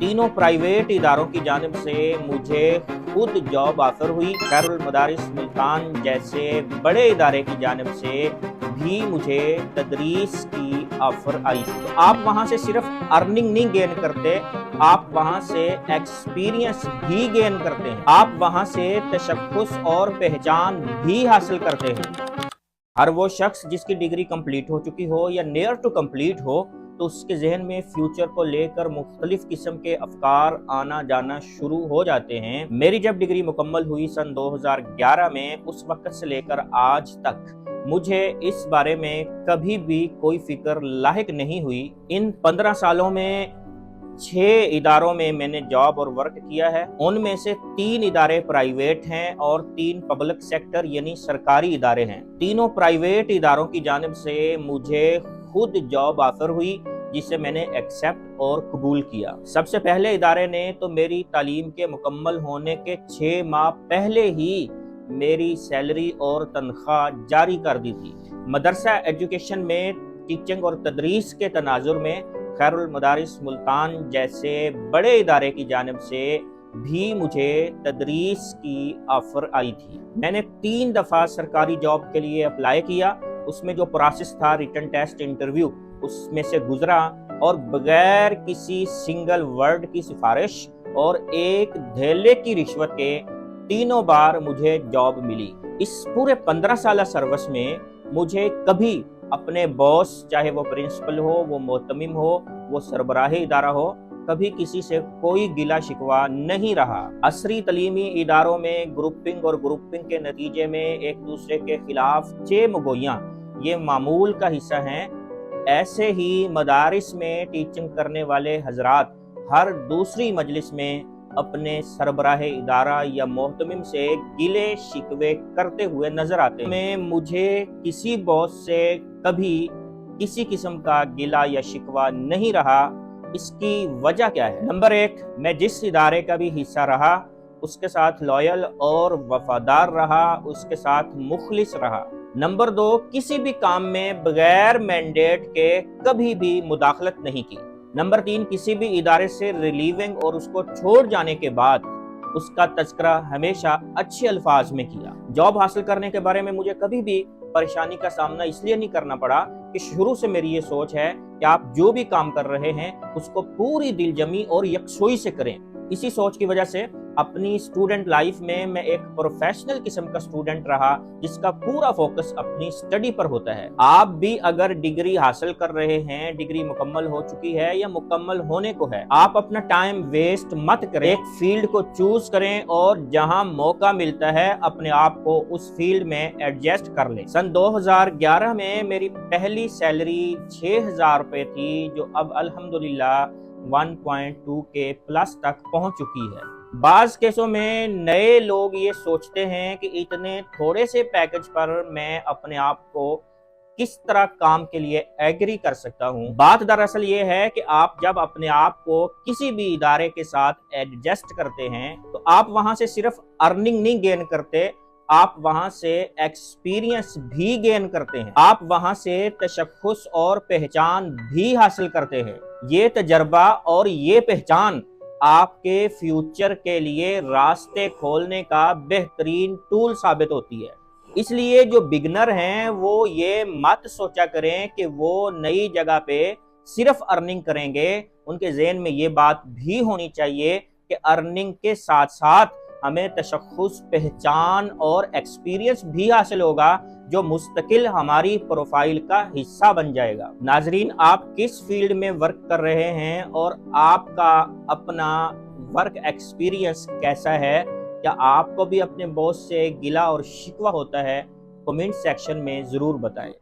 तीनों प्राइवेट इदारों की जानिब से मुझे खुद जॉब ऑफर हुई। खैरुल मदारिस मुल्तान जैसे बड़े इदारे की जानिब से भी मुझे तदरीस की ऑफर आई थी। तो आप वहां से सिर्फ अर्निंग नहीं गेन करते, आप वहां से एक्सपीरियंस भी गेन करते हैं, आप वहां से तशख्खुस और पहचान भी हासिल करते हैं। हर वो शख्स जिसकी डिग्री कंप्लीट हो चुकी हो या नियर टू कंप्लीट हो, तो उसके जहन में फ्यूचर को लेकर मुख्तलिफ किस्म के अफकार आना जाना शुरू हो जाते हैं। मेरी जब डिग्री मुकम्मल हुई सन 2011 में, उस वक्त से लेकर आज तक मुझे इस बारे में कभी भी कोई फिक्र लाहिक नहीं हुई। इन 15 सालों में 6 इदारों में मैंने जॉब और वर्क किया है। उनमें से 3 इदारे प्राइवेट हैं और 3 पब्लिक सेक्टर यानी सरकारी इदारे हैं। तीनों प्राइवेट इदारों की जानिब से मुझे खुद जॉब ऑफर हुई, जिसे मैंने एक्सेप्ट और कबूल किया। सबसे पहले इदारे ने तो मेरी तालीम के मुकम्मल होने के 6 माह पहले ही मेरी सैलरी और तनख्वाह जारी कर दी थी। मदरसा एजुकेशन में टीचिंग और तदरीस के तनाजुर में खैरुल मदारिस मुल्तान जैसे बड़े इदारे की जानिब से भी मुझे तदरीस की ऑफर आई थी। मैंने 3 दफ़ा सरकारी जॉब के लिए अप्लाई किया। उसमें जो प्रोसेस था, रिटन टेस्ट, इंटरव्यू, उसमें से गुजरा और बगैर किसी सिंगल वर्ड की सिफारिश और एक धेले की रिश्वत के तीनों बार मुझे जॉब मिली। इस पूरे 15 साल सर्विस में मुझे कभी अपने बॉस, चाहे वो प्रिंसिपल हो, वो मोहतमिम हो, वो सरबराही इदारा हो, कभी किसी से कोई गिला शिकवा नहीं रहा। असरी तलीमी इदारों में ग्रुपिंग और ग्रुपिंग के नतीजे में एक दूसरे के खिलाफ चेमगोइयाँ ये मामूल का हिस्सा हैं। ऐसे ही मदारिस में टीचिंग करने वाले हजरात हर दूसरी मजलिस में अपने सरबराहे इदारा या मोहतमिम से गिले शिकवे करते हुए नजर आते हैं। मुझे किसी बॉस से कभी किसी किस्म का गिला या शिकवा नहीं रहा। इसकी वजह क्या है? नंबर 1, मैं जिस इदारे का भी हिस्सा रहा उसके साथ लॉयल और वफादार रहा, उसके साथ मुखलिस रहा। नंबर 2, किसी भी काम में बगैर मैंडेट के कभी भी मुदाखलत नहीं की। नंबर 3, किसी भी इदारे से रिलीविंग और उसको छोड़ जाने के बाद उसका तज़किरा हमेशा अच्छे अल्फाज में किया। जॉब हासिल करने के बारे में मुझे कभी भी परेशानी का सामना इसलिए नहीं करना पड़ा कि शुरू से मेरी ये सोच है कि आप जो भी काम कर रहे हैं उसको पूरी दिलजमी और यकसुई से करें। इसी सोच की वजह से अपनी स्टूडेंट लाइफ में मैं एक प्रोफेशनल किस्म का स्टूडेंट रहा, जिसका पूरा फोकस अपनी स्टडी पर होता है। आप भी अगर डिग्री हासिल कर रहे हैं, डिग्री मुकम्मल हो चुकी है या मुकम्मल होने को है, आप अपना टाइम वेस्ट मत करें। एक फील्ड को चूज करें और जहां मौका मिलता है अपने आप को उस फील्ड में एडजस्ट कर लें। सन 2011 में मेरी पहली सैलरी 6,000 रुपए थी, जो अब अल्हम्दुलिल्लाह 1.2 के प्लस तक पहुंच चुकी है। बाज केसों में नए लोग ये सोचते हैं कि इतने थोड़े से पैकेज पर मैं अपने आप को किस तरह काम के लिए एग्री कर सकता हूँ। बात दरअसल ये है कि आप जब अपने आप को किसी भी इदारे के साथ एडजस्ट करते हैं, तो आप वहां से सिर्फ अर्निंग नहीं गेन करते, आप वहां से एक्सपीरियंस भी गेन करते हैं, आप वहां से तशख्खुस और पहचान भी हासिल करते हैं। ये तजर्बा और ये पहचान आपके फ्यूचर के लिए रास्ते खोलने का बेहतरीन टूल साबित होती है। इसलिए जो बिगनर हैं वो ये मत सोचा करें कि वो नई जगह पे सिर्फ अर्निंग करेंगे। उनके ज़हन में ये बात भी होनी चाहिए कि अर्निंग के साथ साथ हमें तशख्खुस, पहचान और एक्सपीरियंस भी हासिल होगा, जो मुस्तकिल हमारी प्रोफाइल का हिस्सा बन जाएगा। नाजरीन, आप किस फील्ड में वर्क कर रहे हैं और आपका अपना वर्क एक्सपीरियंस कैसा है? क्या आपको भी अपने बॉस से गिला और शिकवा होता है? कमेंट सेक्शन में ज़रूर बताएं।